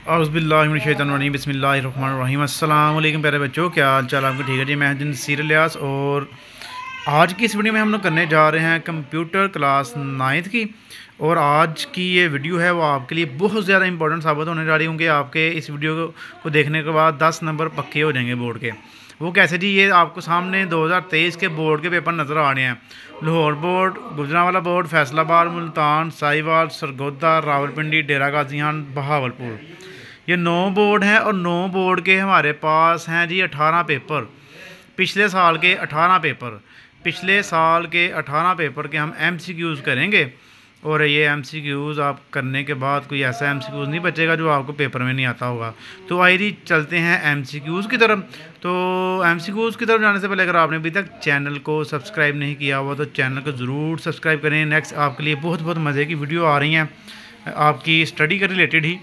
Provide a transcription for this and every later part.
औज़ुबिल्लाहि बिस्मिल्लाहिर्रहमानिर्रहीम। अस्सलाम वालेकुम प्यारे बच्चों, क्या हाल चाल आपका? ठीक है जी। मैं हूं नसीर इलियास और आज की इस वीडियो में हम लोग करने जा रहे हैं कंप्यूटर क्लास 9th की। और आज की ये वीडियो है वो आपके लिए बहुत ज़्यादा इंपॉर्टेंट साबित होने जा रही होंगे। आपके इस वीडियो को देखने के बाद 10 नंबर पक्के हो जाएंगे बोर्ड के। वो कैसे जी? ये आपको सामने 2023 के बोर्ड के पेपर नज़र आ रहे हैं। लाहौर बोर्ड, गुजरांवाला बोर्ड, फैसलाबाद, मुल्तान, साहिवाल, सरगोधा, रावलपिंडी, डेरा गाजी खान, बहावलपुर, ये 9 बोर्ड हैं। और 9 बोर्ड के हमारे पास हैं जी 18 पेपर। पिछले साल के 18 पेपर, पिछले साल के 18 पेपर के हम MCQs करेंगे। और ये MCQs आप करने के बाद कोई ऐसा MCQs नहीं बचेगा जो आपको पेपर में नहीं आता होगा। तो आइए चलते हैं MCQs की तरफ। तो MCQs की तरफ जाने से पहले अगर आपने अभी तक चैनल को सब्सक्राइब नहीं किया हुआ तो चैनल को ज़रूर सब्सक्राइब करें। नेक्स्ट आपके लिए बहुत बहुत मज़े की वीडियो आ रही हैं आपकी स्टडी के रिलेटेड ही।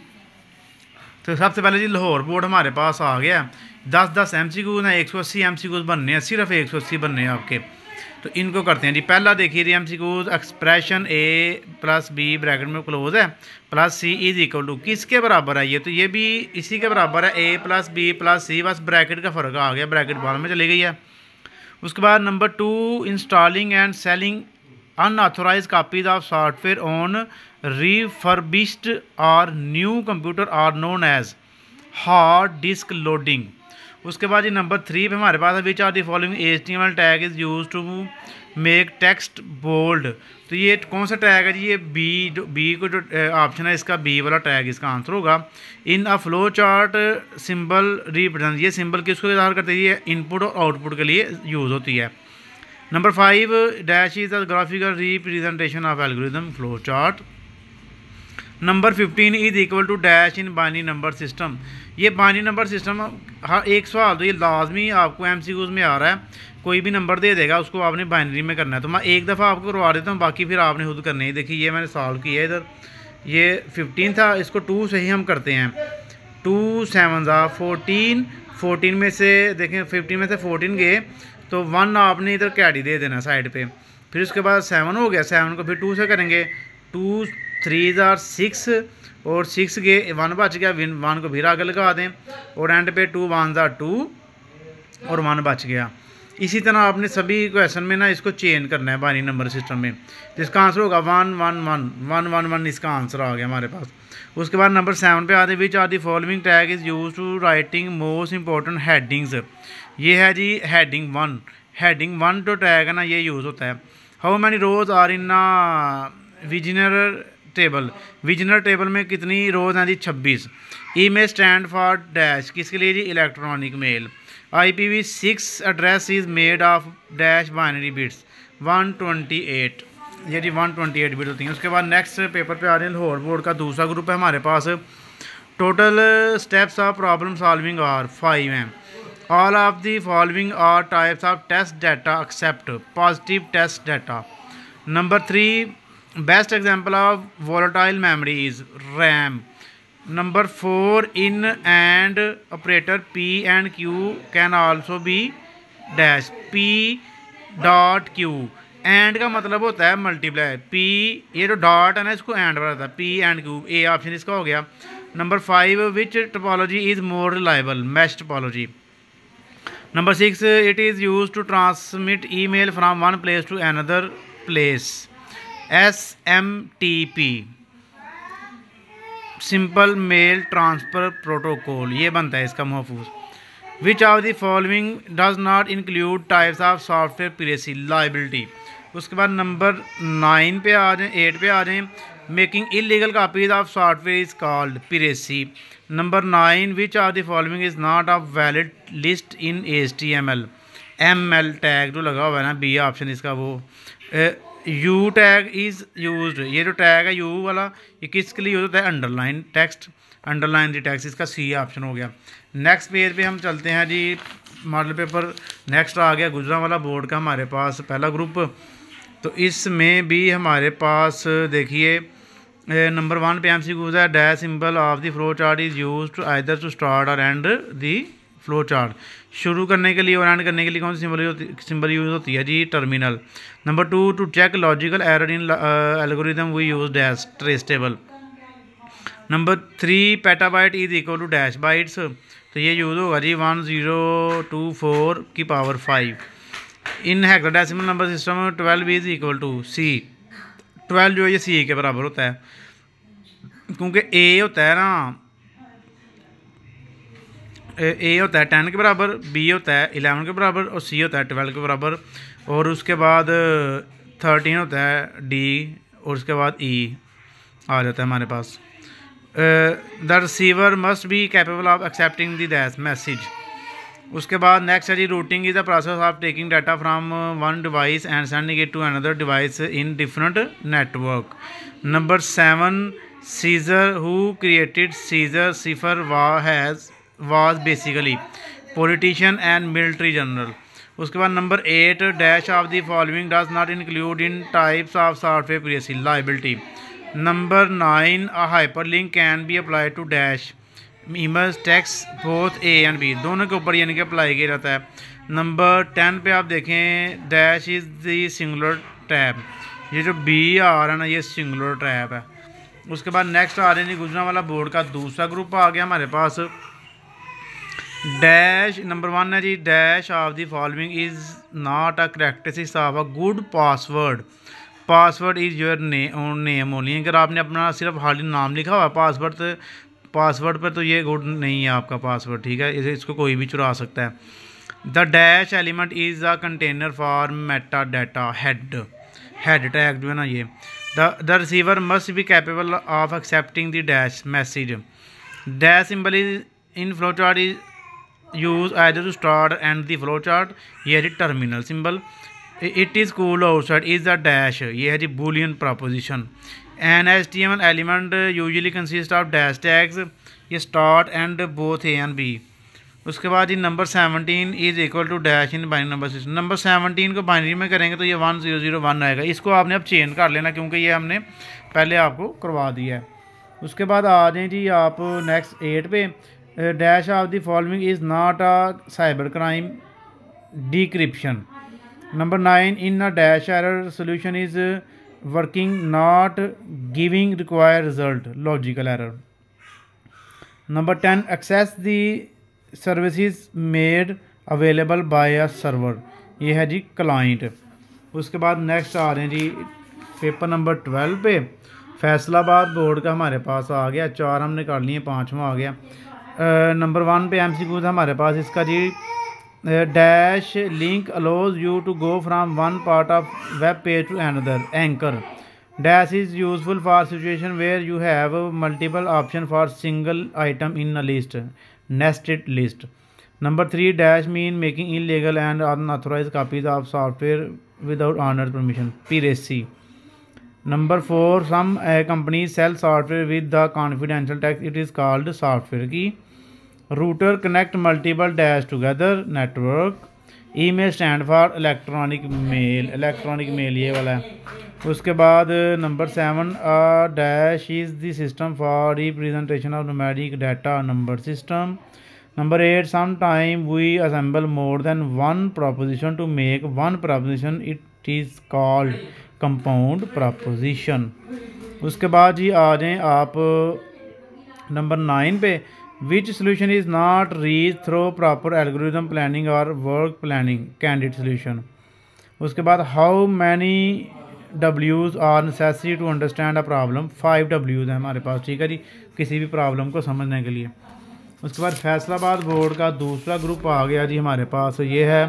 तो सबसे पहले जी लाहौर बोर्ड हमारे पास आ गया। 10-10 MCQs हैं, 180 MCQs बनने हैं, सिर्फ 180 बनने हैं आपके। तो इनको करते हैं जी। पहला देखिए जी MCQs, एक्सप्रेशन A+B ब्रैकेट में क्लोज है +C इज इक्वल टू किसके बराबर है? ये तो ये भी इसी के बराबर है, A+B+C, बस ब्रैकेट का फ़र्क आ गया, ब्रैकेट बाद में चली गई है। उसके बाद number 2, installing and selling unauthorised copies of software on refurbished or new computer are known as hard disk loading. उसके बाद ये नंबर 3 पे हमारे पास है which are the following HTML tag is use to make text bold. तो ये कौन सा टैग है जी? ये बी को जो ऑप्शन है इसका B वाला टैग इसका आंसर होगा। In a flow chart symbol represent, ये सिंबल किसको इज़हार करते हैं? ये इनपुट और आउटपुट के लिए यूज़ होती है। Number 5, dash is the graphical representation of algorithm flow chart. Number 15 is equal to dash in binary number system. ये बाइनरी नंबर सिस्टम हर एक सवाल तो ये लाजमी आपको MCQs में आ रहा है। कोई भी नंबर दे देगा उसको आपने बाइनरी में करना है। तो मैं एक दफ़ा आपको करवा देता हूँ, बाकी फिर आपने खुद करनी है। देखिए ये मैंने सॉल्व किया है इधर, ये 15 था, इसको 2 से ही हम करते हैं। 2 7 14, 14 में से देखें 15 में से 14 गए तो 1 आपने इधर कैरी दे देना साइड पे। फिर उसके बाद 7 हो गया, 7 को फिर 2 से करेंगे। 2 3 6 और 6 के 1 बच गया, 1 को फिर आगे लगा दें और एंड पे 2 1 2 और 1 बच गया। इसी तरह आपने सभी क्वेश्चन में ना इसको चेंज करना है बाइनरी नंबर सिस्टम में। जिसका आंसर होगा 1 1 1 1 1 1, इसका आंसर आ गया हमारे पास। उसके बाद नंबर 7 पे आते which are the following tag is use to writing most important headings. ये है जी हेडिंग 1। हेडिंग 1 जो टैग है ना ये यूज़ होता है। How many rows are in Vigenere table. Vigenere table में कितनी रोज हैं जी? 26। ई में स्टैंड फॉर डैश, किसके लिए जी? Electronic mail. IPv6 address is made of dash binary bits 128। ये जी 128 बिट होती हैं। उसके बाद नेक्स्ट पेपर पे आ रहे हैं लाहौर बोर्ड का दूसरा ग्रुप है हमारे पास। Total steps of problem solving are 5 हैं। All of the following are types of test data except positive test data. Number 3, best example of volatile memory is RAM। Number 4, in AND operator P and Q can also be dash P.Q। AND का मतलब होता है multiply. P ये जो dot है ना इसको and बनाता है, P and Q। A option इसका हो गया। Number 5, which topology is more reliable? Mesh topology. Number 6, it is use to transmit email from one place to another place. SMTP simple mail transfer protocol, ये बनता है इसका महफूज। Which of the following does not include types of software piracy liability. उसके बाद number 9 पे आ जाएँ, 8 पे आ जाएँ। Making illegal copies of software is called piracy. Number 9, which of the following is not a valid list in HTML। ML tag जो लगा हुआ है ना, B ऑप्शन इसका वो। U टैग इज़ यूज्ड, ये जो टैग है U वाला ये किसके लिए यूज होता है? Underline text, underline the text, इसका C ऑप्शन हो गया। नेक्स्ट पेज पे हम चलते हैं जी। मॉडल पेपर नेक्स्ट आ गया गुजरांवाला बोर्ड का हमारे पास पहला ग्रुप। तो इसमें भी हमारे पास देखिए नंबर 1 पे MCQs है dash symbol of the flow chart is use to either to start और एंड दी फ्लो चार्ट। शुरू करने के लिए और एंड करने के लिए कौन सी सिंबल यूज़ होती है जी? Terminal. Number 2, to check logical error in algorithm we use dash trace table. Number 3 petabyte is equal to dash bytes, तो ये यूज़ होगा जी 1024 की power 5। In hexadecimal number system 12 is equal to C, 12 जो है ये सी के बराबर होता है, क्योंकि ए होता है ना, ए होता है 10 के बराबर, बी होता है 11 के बराबर और सी होता है 12 के बराबर, और उसके बाद 13 होता है डी, और उसके बाद ई आ जाता है हमारे पास। The receiver must be capable of accepting the dash message. उसके बाद नेक्स्ट है जी routing is the process of taking data from one device and sending it to another device in different network. Number 7 Caesar who created Caesar cipher was basically politician and military general। उसके बाद number 8 dash of the following does not include in types of software piracy liability. Number 9 a hyperlink can be apply to dash image text both A and B, दोनों के ऊपर यानी कि apply किया जाता है। नंबर 10 पे आप देखें dash is the singular tab, ये जो बी आ रहा है ना ये सिंगुलर टैब है। उसके बाद नेक्स्ट आ रहे हैं जी गुजरांवाला बोर्ड का दूसरा ग्रुप आ गया हमारे पास। डैश नंबर 1 है जी dash of the following is not a characteristics of a good password. Password is your name only, अगर आपने अपना सिर्फ हाली नाम लिखा हुआ है पासवर्ड पर तो ये गुड नहीं है आपका पासवर्ड, ठीक है, इसको कोई भी चुरा सकता है। The dash element is a container for meta data head tag जो है ना ये। The receiver must be capable of accepting the dash message. Dash symbol is in flow chart is use either to start and the flow chart, ये है जी terminal symbol. It is cooled outside is the dash, ये है जी Boolean proposition. An HTML element usually consist of dash tags, ये start and both A and B. उसके बाद जी number 17 is equal to dash in binary number system. Number 17 को binary में करेंगे तो ये 1001 आएगा, इसको आपने अब चेंज कर लेना क्योंकि ये हमने पहले आपको करवा दिया है। उसके बाद आ जाएँ जी आप नेक्स्ट 8 पे। Dash of the following is not a cyber crime decryption. Number 9 in a dash error solution is working not giving required result logical error. Number 10 access the services made available by a server, ये है जी client. उसके बाद next आ रहे हैं जी paper number 12 पे। Faisalabad board का हमारे पास आ गया, 4 हमने कर लिए, 5वां आ गया। नंबर 1 पे MCQs हमारे पास इसका जी dash link allows you to go from one part of web page to another anchor. Dash is useful for situation where you have multiple option for single item in a list nested list. Number 3 dash mean making illegal and unauthorize copies of software without owner permission piracy. Number 4 some company sell software with the confidential text it is called software key. Router connect multiple dash together network. Email stand for electronic mail ये वाला है। उसके बाद number 7 dash is the system for representation of numeric data number system. Number 8 some time we assemble more than one proposition to make one proposition it is called compound proposition. उसके बाद जी आ जाएँ आप नंबर 9 पे। Which solution is not reach through proper algorithm planning or work planning candidate solution. उसके बाद how many W's are necessary to understand a problem, 5 W's हैं हमारे पास, ठीक है जी, किसी भी प्रॉब्लम को समझने के लिए। उसके बाद फैसलाबाद बोर्ड का दूसरा ग्रुप आ गया जी हमारे पास, ये है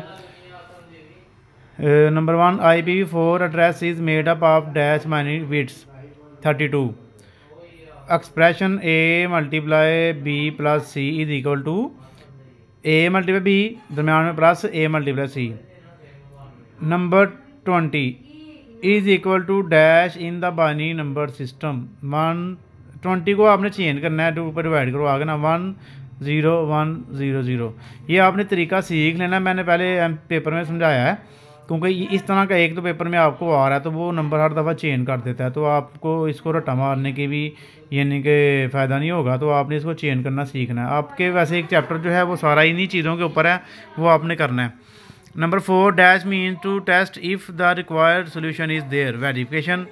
number 1 IPv4 address is made up of dash binary bits 32। Expression A multiply B plus C is equal to A multiply B दरम्यान में plus A multiply C। Number 20 is equal to dash in the binary number system. 120 को आपने change करना है, 2 पर divide करो आगे ना 1 0 1 0 0। ये आपने तरीका सीख लेना, मैंने पहले पेपर में समझाया है, क्योंकि इस तरह का एक तो पेपर में आपको आ रहा है तो वो नंबर हर दफ़ा चेंज कर देता है, तो आपको इसको रट्टा मारने की भी यानी कि फ़ायदा नहीं होगा, तो आपने इसको चेंज करना सीखना है। आपके वैसे एक चैप्टर जो है वो सारा इन्हीं चीज़ों के ऊपर है, वो आपने करना है। Number 4 dash mean to test if the required solution is there verification.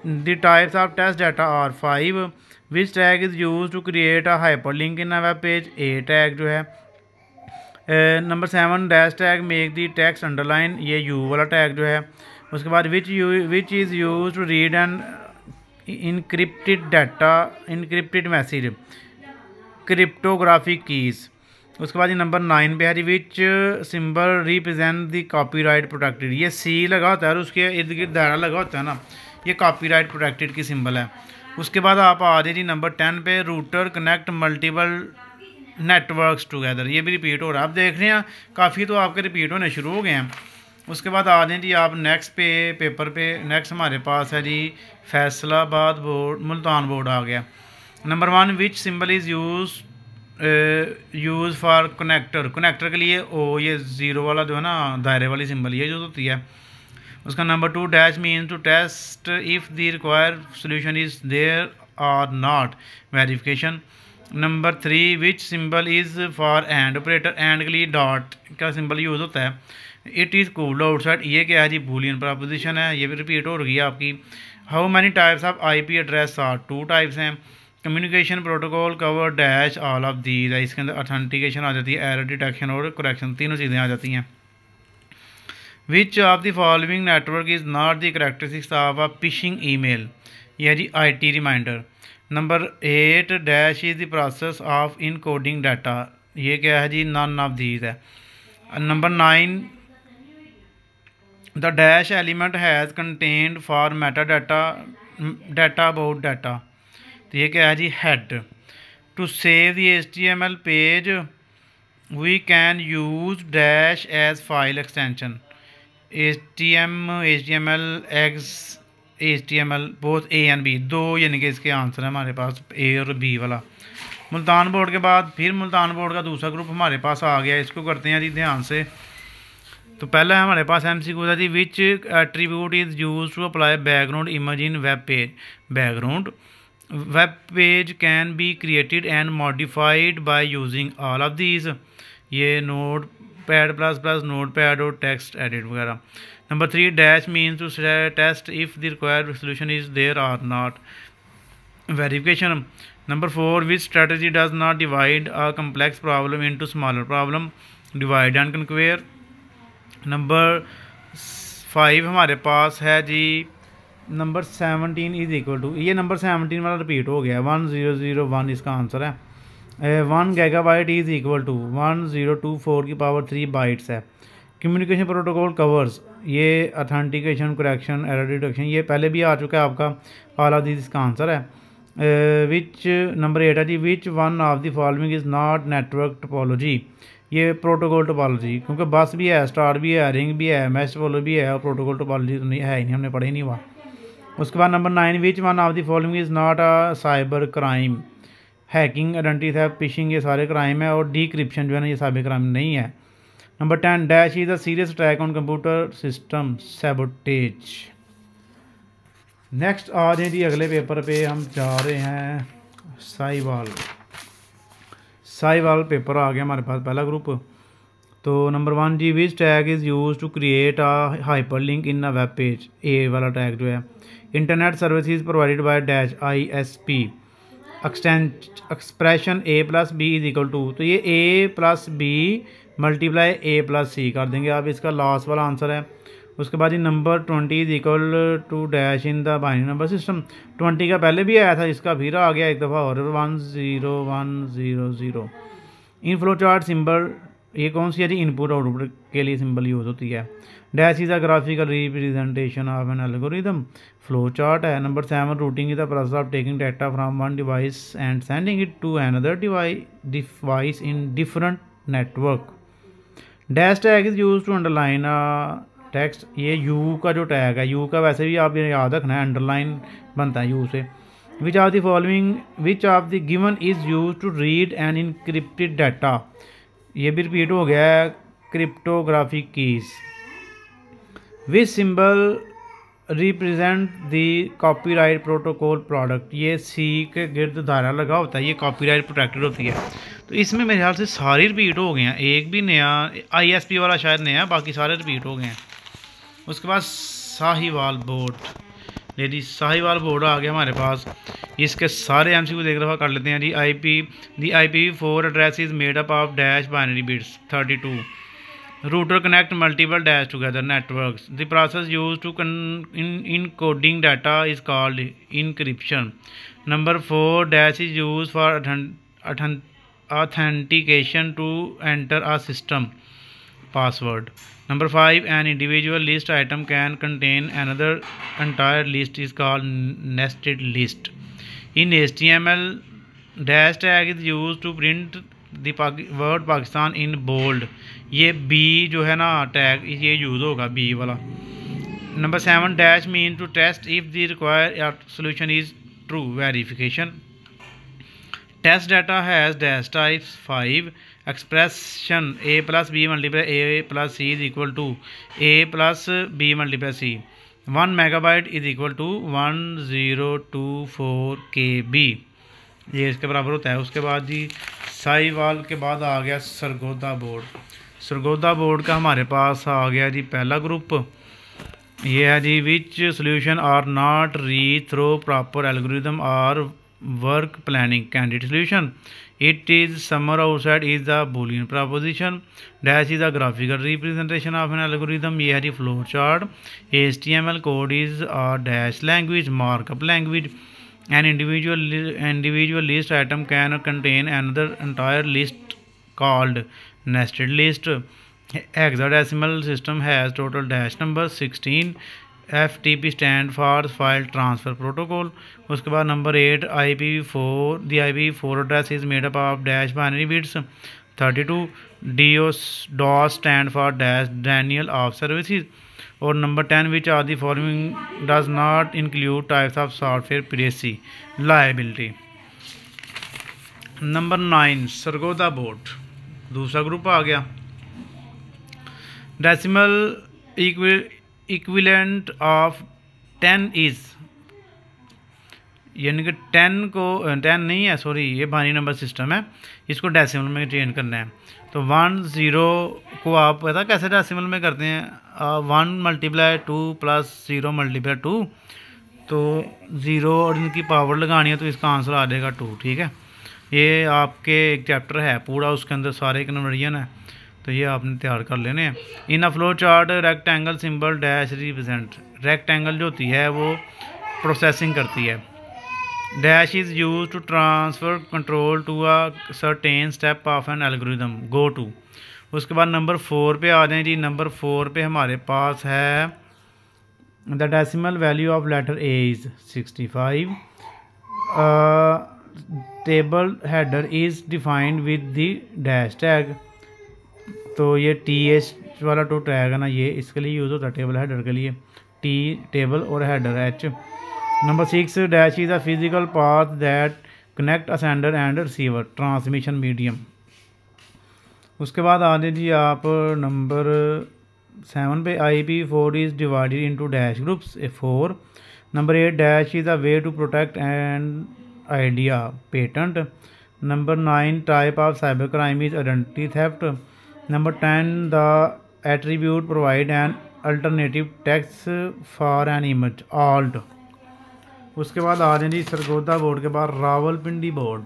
The types of test data are 5। Which tag is use to create a hyper link in a web page, A tag जो है। Number 7 dash tag make the text underline, ये U वाला tag जो है। उसके बाद which is use to read and encrypted data, encrypted message, cryptographic keys. उसके बाद ये नंबर 9 पे है जी which symbol represent the copyright protected, ये सी लगा होता है और उसके इर्द गिर्द दायरा लगा होता है ना, ये कॉपीराइट प्रोटेक्टेड की सिंबल है। उसके बाद आप आ जाए जी नंबर 10 पे, router connect multiple networks together, ये भी रिपीट हो रहा है। आप देख रहे हैं काफ़ी तो आपके रिपीट होने शुरू हो गए हैं। उसके बाद आ जाए जी आप नेक्स्ट पेपर पे। नेक्स्ट हमारे पास है जी फैसलाबाद बोर्ड, मुल्तान बोर्ड आ गया। Number 1 which symbol is use for connector, connector के लिए ओ, ये ज़ीरो वाला जो है ना दायरे वाली सिंबल ये यूज़ होती है। उसका number 2 dash mean to test if the required solution is there or not, verification. Number 3 which symbol is for and operator, and के लिए डॉट का सिंबल यूज़ होता है। इट इज़ कूल्ड आउटसाइड, ये क्या है जी बूलियन प्रपोजिशन है, ये भी रिपीट हो रही है आपकी। How many types of IP address are, 2 types हैं। Communication protocol cover dash all of these है, इसके अंदर ऑथेंटिकेशन आ जाती है, एरर डिटेक्शन और करेक्शन, तीनों चीज़ें आ जाती हैं। Which of the following network is not the characteristics of a phishing email, यह है जी IT reminder. Number 8 dash is the process of encoding data, ये क्या है जी नन ऑफ दीज है। Number 9 the dash element has contained for meta data about data, तो ये क्या है जी head. To save the HTML page we can use dash as file extension, HTML HTML both A and B, 2 यानी कि इसके answer है हमारे पास A और B वाला। मुल्तान बोर्ड के बाद फिर मुल्तान बोर्ड का दूसरा ग्रुप हमारे पास आ गया, इसको करते हैं जी ध्यान से। तो पहला है हमारे पास MCQ था जी which attribute is use to apply background image in web page, background web page can be created and modified by using all of these, ये note pad plus plus note pad और text edit वगैरह। Number 3 dash means to test if the required solution is there or not, verification. Number 4 which strategy does not divide a complex problem into smaller problem, divide and कन्क्वेयर। Number 5 हमारे पास है जी number 17 is equal to, ये number 17 वाला repeat हो गया, 1001 इसका answer है। 1 gigabyte is equal to 1024 की पावर 3 बाइट्स है। कम्युनिकेशन प्रोटोकॉल कवर्स, ये ऑथेंटिकेशन करेक्शन एरर डिटेक्शन, ये पहले भी आ चुका है आपका, ऑल ऑफ दिस इसका आंसर है। विच नंबर 8 है जी which one of the following is not network topology, ये प्रोटोकॉल टोपोलॉजी, क्योंकि बस भी है, स्टार भी है, रिंग भी है, मैश टोपोलॉजी भी है, और प्रोटोकॉल टोपोलॉजी तो नहीं है ही नहीं, हमने पढ़ा ही नहीं हुआ। उसके बाद number 9 which one of the following is not a cyber crime, hacking, identity theft, fishing, ये सारे क्राइम है, और डिक्रिप्शन जो है ना ये साइबर क्राइम नहीं है। Number 10 dash is a serious attack on computer system, sabotage. Next आ जाए जी अगले पेपर पे, हम जा रहे हैं साहिवाल पेपर आ गया हमारे पास पहला ग्रुप। तो नंबर 1 जी which tag is use to create a hyper link in a web page, A वाला टैग जो है। Internet services provided by dash ISP, expression A + B is equal to, तो ये A + B multiply A + C कर देंगे आप, इसका last वाला आंसर है। उसके बाद ये number 20 is equal to dash in the binary number system, 20 का पहले भी आया था, इसका फिर आ गया एक दफ़ा और, 10100। इन फ्लो चार्ट सिंबल, ये कौन सी है जी इनपुट आउटपुट के लिए सिंबल यूज़ होती है। Dash is a graphical representation of an algorithm, flow chart है। Number 7 routing is the process of taking data from one device and sending it to another device in different network. Dash tag is use to underline text, ये U का जो tag है, you का वैसे भी आप याद रखना है, अंडरलाइन बनता है यू से। Which of the given is use to read and encrypted data, ये भी रिपीट हो गया है, cryptographic keys. Which symbol represent the copyright protocol product, ये सी के गिर्द दायरा लगा होता है, ये कॉपीराइट प्रोटेक्टेड होती है। तो इसमें मेरे ख्याल से सारे रिपीट हो गए हैं, एक भी नया ISP वाला शायद नया, बाकी सारे रिपीट हो गए हैं। उसके बाद साहिवाल बोर्ड, ये जी साहिवाल बोर्ड आ गया हमारे पास। इसके सारे MCQ देख रहा कर लेते हैं जी। IPv4 address is made up of dash binary bits 32। Router connect multiple dash together networks. The process used to encoding data is called encryption. Number 4 dash is used for authentication to enter a system password. Number 5 an individual list item can contain another entire list is called nested list. In HTML dash tag is used to print the word Pakistan in bold. ये B जो है ना tag ये use होगा B वाला। Number 7 dash mean to test if the require solution is true verification. Test data has dash types 5 expression a plus B multiply a plus C is equal to a plus B multiply C. 1 megabyte is equal to 1024 KB, ये इसके बराबर होता है। उसके बाद जी साहिवाल के बाद आ गया सरगोधा बोर्ड। सरगोधा बोर्ड का हमारे पास आ गया जी पहला ग्रुप, ये है जी which solution are not reach through proper algorithm or work planning candidate solution. It is summer outside is the Boolean proposition. Dash is the graphical representation of an algorithm, ये है जी flow chart. HTML code is a dash language markup language. An individual list item can contain another entire list called nested list. Hexadecimal system has total dash number 16. FTP stand for file transfer protocol. उसके बाद number 8 IPv4 the IPv4 address is made up of dash binary bits 32. DOS stand for dash denial of services. और number 10 which are the following does not include types of software piracy liability. Number 9 Sargodha board दूसरा group आ गया। Decimal equivalent of 10 is, यानी कि 10 को 10 नहीं है sorry ये बाइनरी नंबर सिस्टम है, इसको डेसिमल में चेंज करना है। तो 1 0 को आप पता कैसे डेसिमल में करते हैं, 1 मल्टीप्लाई 2 प्लस 0 मल्टीप्लाई 2, तो 0 और इनकी पावर लगानी है तो इसका आंसर आ जाएगा 2। ठीक है, ये आपके एक चैप्टर है पूरा, उसके अंदर सारे कन्वर्जन है, तो ये आपने तैयार कर लेने हैं। In a flow chart rectangle symbol dash represent, rectangle जो होती है वो प्रोसेसिंग करती है। Dash is use to transfer control to a certain step of an algorithm go to. उसके बाद नंबर 4 पे आ जाएं जी। नंबर 4 पे हमारे पास है the decimal value of letter A is 65। Table header is defined with the dash tag, तो ये TH वाला टू टैग है ना, ये इसके लिए यूज़ होता है टेबल हेडर के लिए, T टेबल और header H। Number 6 dash is a physical path that connect a sender and receiver transmission medium. उसके बाद आ जी आप नंबर 7 पे IPv4 is divided into dash groups 4। Number 8 dash is a way to protect and idea patent. Number 9 type of cyber crime is identity theft. Number 10 the attribute provide an alternative text for an image alt. उसके बाद आ जाए जी Sargodha board के बाद Rawalpindi board.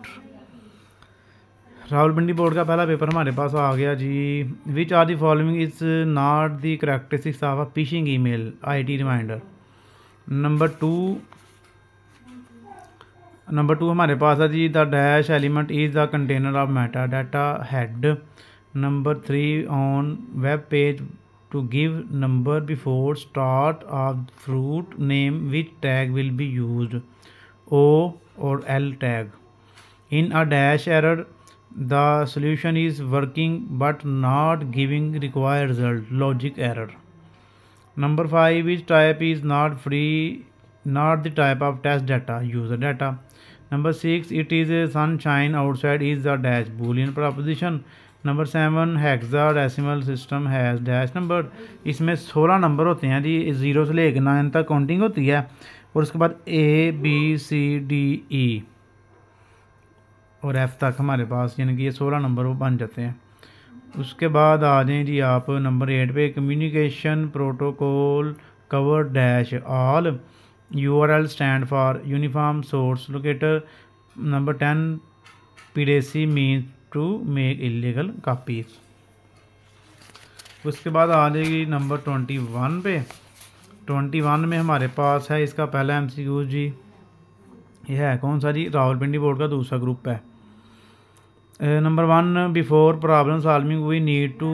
Rawalpindi board का पहला paper हमारे पास आ गया जी। Which are the following is not the characteristics of a phishing email IT reminder. Number 2 हमारे पास है जी the dash element is the container of meta data head. Number 3 on web page to give number before start of fruit name which tag will be used, O or L tag. In a dash error the solution is working but not giving required result, logic error. Number 5 which type is not free, not the type of test data, user data. Number 6 it is a sunshine outside is the dash boolean proposition. Number 7 hexadecimal system has dash number, इसमें 16 number होते हैं जी, 0 से लेकर 9 तक counting होती है, और उसके बाद ABCDE और F तक हमारे पास, यानी कि ये 16 नंबर वो बन जाते हैं। उसके बाद आ जाएँ जी आप नंबर 8 पे communication protocol cover dash all. URL stand for uniform source locator. Number 10 piracy means to make illegal copies. उसके बाद आ जाएगी नंबर 21 पे। 21 में हमारे पास है इसका पहला MCQ जी, ये है कौन सा जी, रावलपिंडी बोर्ड का दूसरा ग्रुप है। Number 1 before problem solving we need to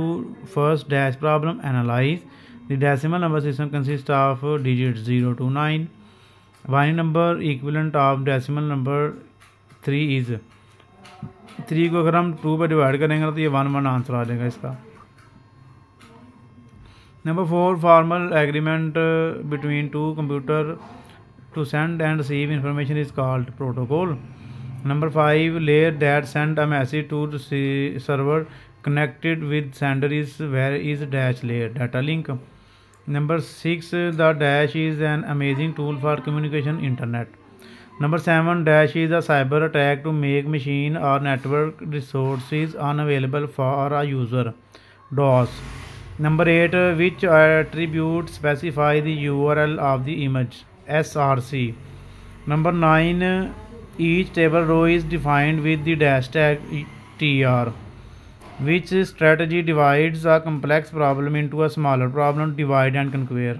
first dash problem analyse the decimal number system consist of digit 0 to 9। Binary number equivalent of decimal number 3 is 3 को अगर हम 2 पे डिवाइड करेंगे तो ये 1 आंसर आ जाएगा इसका। Number 4 formal agreement between two computer to send and receive information is called protocol. Number 5 layer that send a message to the server connected with sender is where is dash layer data link. Number 6 the dash is an amazing tool for communication internet. Number 7 dash is a cyber attack to make machine or network resources unavailable for a user, DOS. Number 8 which attribute specify the URL of the image, SRC. Number 9 each table row is defined with the dash tag TR. Which strategy divides a complex problem into a smaller problem, divide and conquer.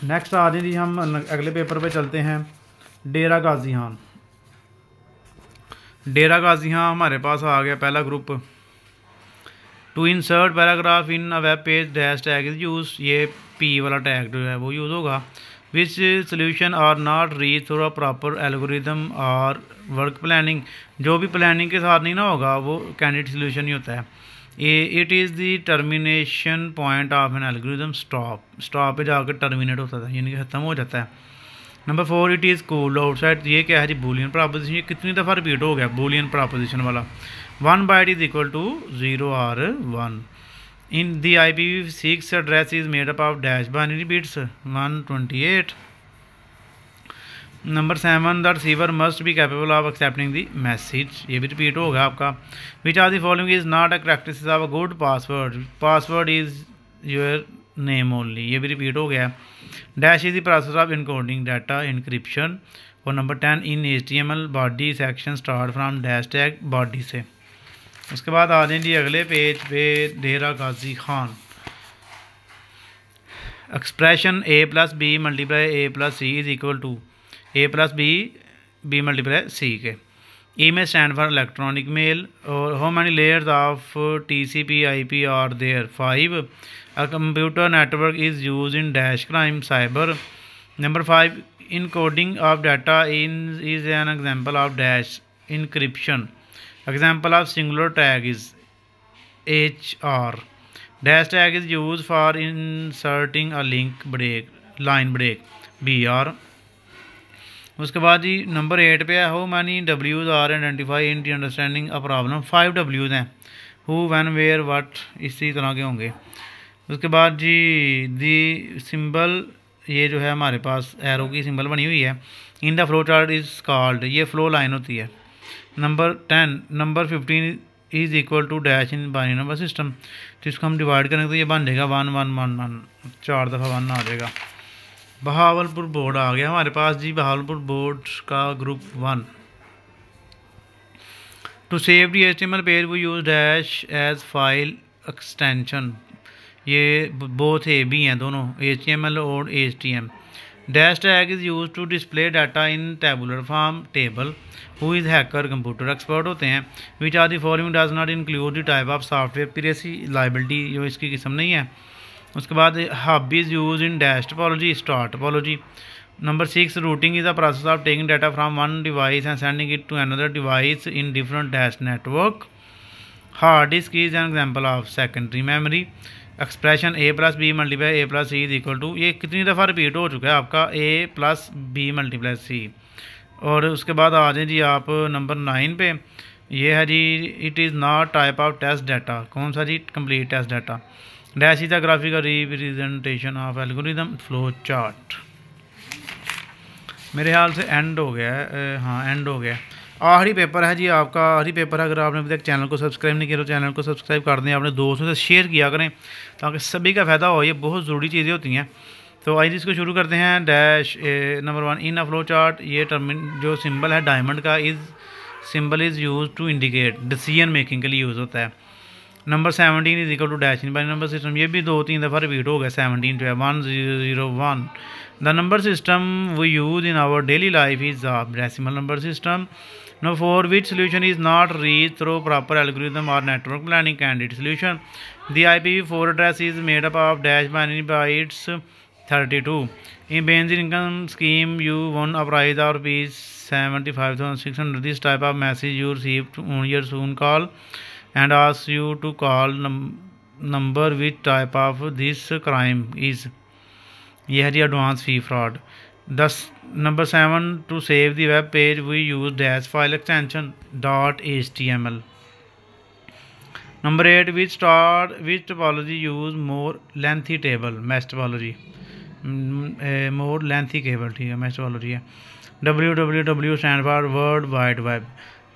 Next आ जाए जी, हम अगले paper पे चलते हैं। डेरा गाजी खान। डेरा गाजी खान हमारे पास आ गया पहला group. To insert paragraph in a web page dash tag is use, ये पी वाला टैग जो है वो यूज़ होगा। Which solution are not reach through a proper algorithm or work planning, जो भी प्लानिंग के साथ नहीं ना होगा वो कैंडिडेट सोल्यूशन ही होता है। It is the termination point of N algorithm, stop पे जाकर टर्मिनेट होता था, यानी कि ख़त्म हो जाता है। Number 4 it is cooled outside, ये क्या है जी, बूलियन प्रॉपोजिशन। ये कितनी दफ़ा रिपीट हो गया बूलियन प्रॉपोजिशन वाला। 1 बाइट इज इक्वल टू 0 और 1। In the IPv6 address is made up of dash binary bits 128। Number 7 the receiver must be capable of accepting the message, ये भी रिपीट होगा आपका। Which are the following is not a practice of a good password, password is your name only, ये भी repeat हो गया। Dash is the process of encoding data encryption. और number 10 in HTML body section start from dash tag body से। उसके बाद आ जाए जी अगले पेज पे Dera Ghazi Khan. Expression A + B × A + C is equal to A + B × C के। Email stand for electronic mail. और how many layers of TCP/IP are there, 5। A computer network is use in dash crime, cyber. Number 5 encoding of data is an example of dash encryption. Example of singular tag is HR. Dash tag is used for inserting a link break, line break, BR. उसके बाद जी number 8 पे है how many W's are identify in the understanding a problem, 5 W's हैं। Who, when, where, what, इसी तरह के होंगे। उसके बाद जी दी सिंबल, ये जो है हमारे पास एरो की सिंबल बनी हुई है। In the flow chart is called, ये फ्लो लाइन होती है। Number 10 number 15 is equal to dash in binary number system, तो इसको हम डिवाइड करेंगे तो ये बन जाएगा 1 1 1 1, 4 दफ़ा 1 आ जाएगा। बहावलपुर बोर्ड आ गया हमारे पास जी। बहावलपुर बोर्ड का group 1। To save the HTML page वो use dash as file extension, ये बोथ ए बी हैं दोनों, HTML और HTM। Dash tag is use to display data in tabular form, table. Who is hacker, computer expert होते हैं। Which are the following does not include the type of software, piracy liability जो इसकी किस्म नहीं है। उसके बाद hobbies use in dash topology, star topology. Number 6 routing is the process of taking data from one device and sending it to another device in different dash network. Hard disk is an example of secondary memory. Expression A + B × A + C is equal to, ये कितनी दफ़ा repeat हो चुका है आपका, A + B × C। और उसके बाद आ जाए जी आप नंबर 9 पे, ये है जी it is not type of test data, कौन सा जी, complete test data. Dash is the graphical representation of algorithm flow chart. मेरे ख्याल से एंड हो गया है, हाँ एंड हो गया। आखिरी पेपर है जी आपका, आखिरी पेपर है। अगर आपने अभी तक चैनल को सब्सक्राइब नहीं किया तो चैनल को सब्सक्राइब कर दें, अपने दोस्तों से शेयर किया करें ताकि सभी का फ़ायदा हो, ये बहुत ज़रूरी चीज़ें होती हैं। तो आइए इसको शुरू करते हैं। Dash number 1 in a flow chart, ये जो सिंबल है डायमंड का, symbol is use to indicate decision making के लिए यूज़ होता है। Number 17 is equal to dash in बाई नंबर सिस्टम, ये भी 2-3 दफ़ा रिपीट हो गया। 17 जो है 1001। The number system we use in our daily life is decimal number system. Number 4 which solution is not reach through proper algorithm or network planning candidate solution. The IPv4 address is made up of dash binary bytes 32. In basic income scheme, you won a prize of ₹75,600. This type of message you received on your soon call and asks you to call number which type of this crime is. ये है जी advance fee fraud. 10 number 7 to save the web page we use dash file extension .html. Number 8 which topology use more lengthy table mesh topology, more lengthy cable, ठीक है mesh topology है। www stand for world wide web.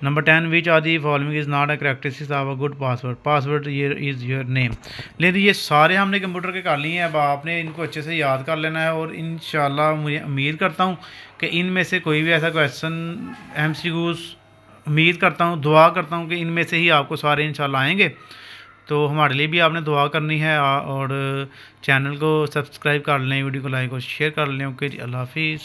Number 10 which are the following is not a characteristics of a good password, password ये is your name. लेकिन ये सारे हमने computer के कर लिए हैं, अब आपने इनको अच्छे से याद कर लेना है और इंशाल्लाह मुझे उम्मीद करता हूँ कि इनमें से कोई भी ऐसा क्वेश्चन MCQs उम्मीद करता हूँ, दुआ करता हूँ कि इनमें से ही आपको सारे इंशाल्लाह आएंगे। तो हमारे लिए भी आपने दुआ करनी है और चैनल को सब्सक्राइब कर लें, वीडियो को लाइक और शेयर कर लें। ओके जी, अल्लाह हाफिज़।